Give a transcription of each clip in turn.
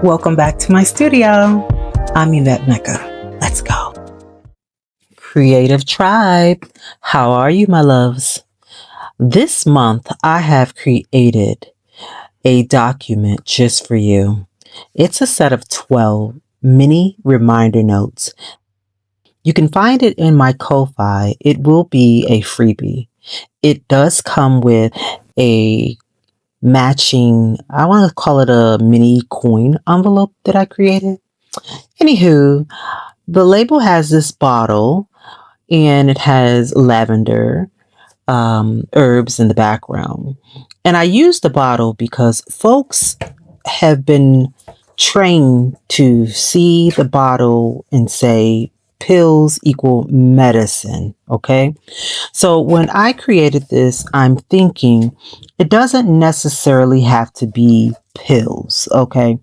Welcome back to my studio. I'm Yvette Mecca. Let's go. Creative Tribe, how are you, my loves? This month, I have created a document just for you. It's a set of 12 mini reminder notes. You can find it in my Ko-Fi. It will be a freebie. It does come with a matching, I want to call it a mini coin envelope that I created. Anywho, the label has this bottle and it has lavender herbs in the background. And I use the bottle because folks have been trained to see the bottle and say pills equal medicine. Okay. So when I created this, I'm thinking it doesn't necessarily have to be pills. Okay.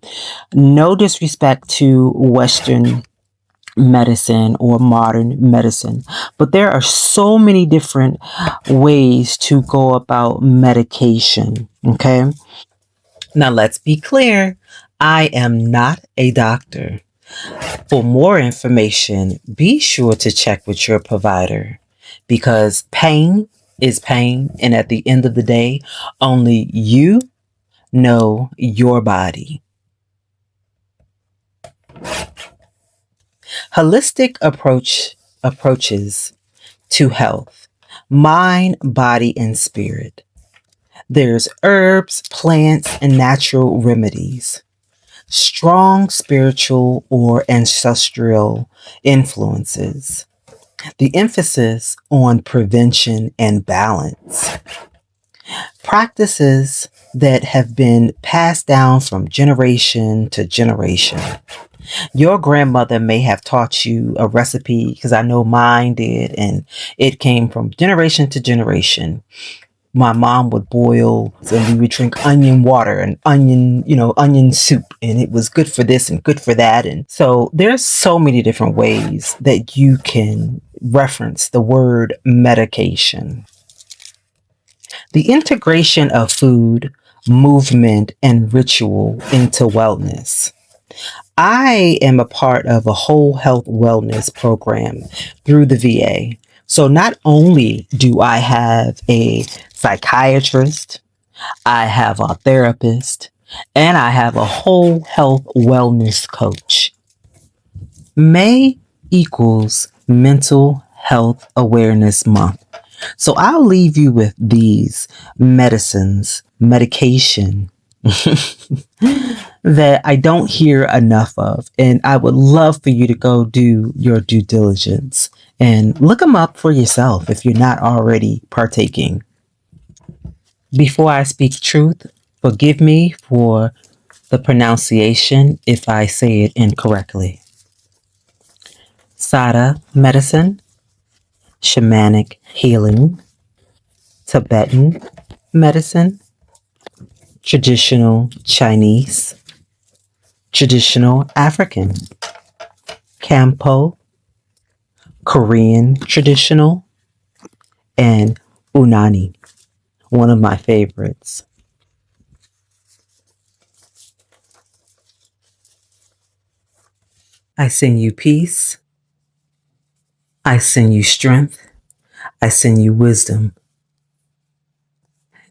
No disrespect to Western medicine or modern medicine, but there are so many different ways to go about medication. Okay. Now let's be clear. I am not a doctor. For more information, be sure to check with your provider because pain is pain. And at the end of the day, only you know your body. Holistic approaches to health, mind, body, and spirit. There's herbs, plants, and natural remedies. Strong spiritual or ancestral influences. The emphasis on prevention and balance. Practices that have been passed down from generation to generation. Your grandmother may have taught you a recipe because I know mine did, and it came from generation to generation. My mom would boil and we would drink onion water and onion soup, and it was good for this and good for that. And so there's so many different ways that you can reference the word medication. The integration of food, movement, and ritual into wellness. I am a part of a whole health wellness program through the VA. So not only do I have a psychiatrist, I have a therapist, and I have a whole health wellness coach. May equals Mental Health Awareness Month. So I'll leave you with these medication that I don't hear enough of. And I would love for you to go do your due diligence and look them up for yourself if you're not already partaking. Before I speak truth, forgive me for the pronunciation if I say it incorrectly. Sada medicine, shamanic healing, Tibetan medicine, traditional Chinese, traditional African, Kampo, Korean traditional, and Unani, one of my favorites. I send you peace. I send you strength. I send you wisdom.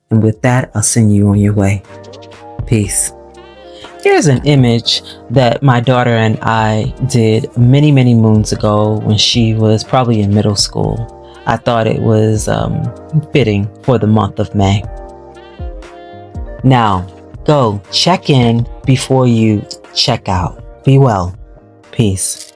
And with that, I'll send you on your way. Peace. Here's an image that my daughter and I did many, many moons ago when she was probably in middle school. I thought it was fitting for the month of May. Now, go check in before you check out. Be well. Peace.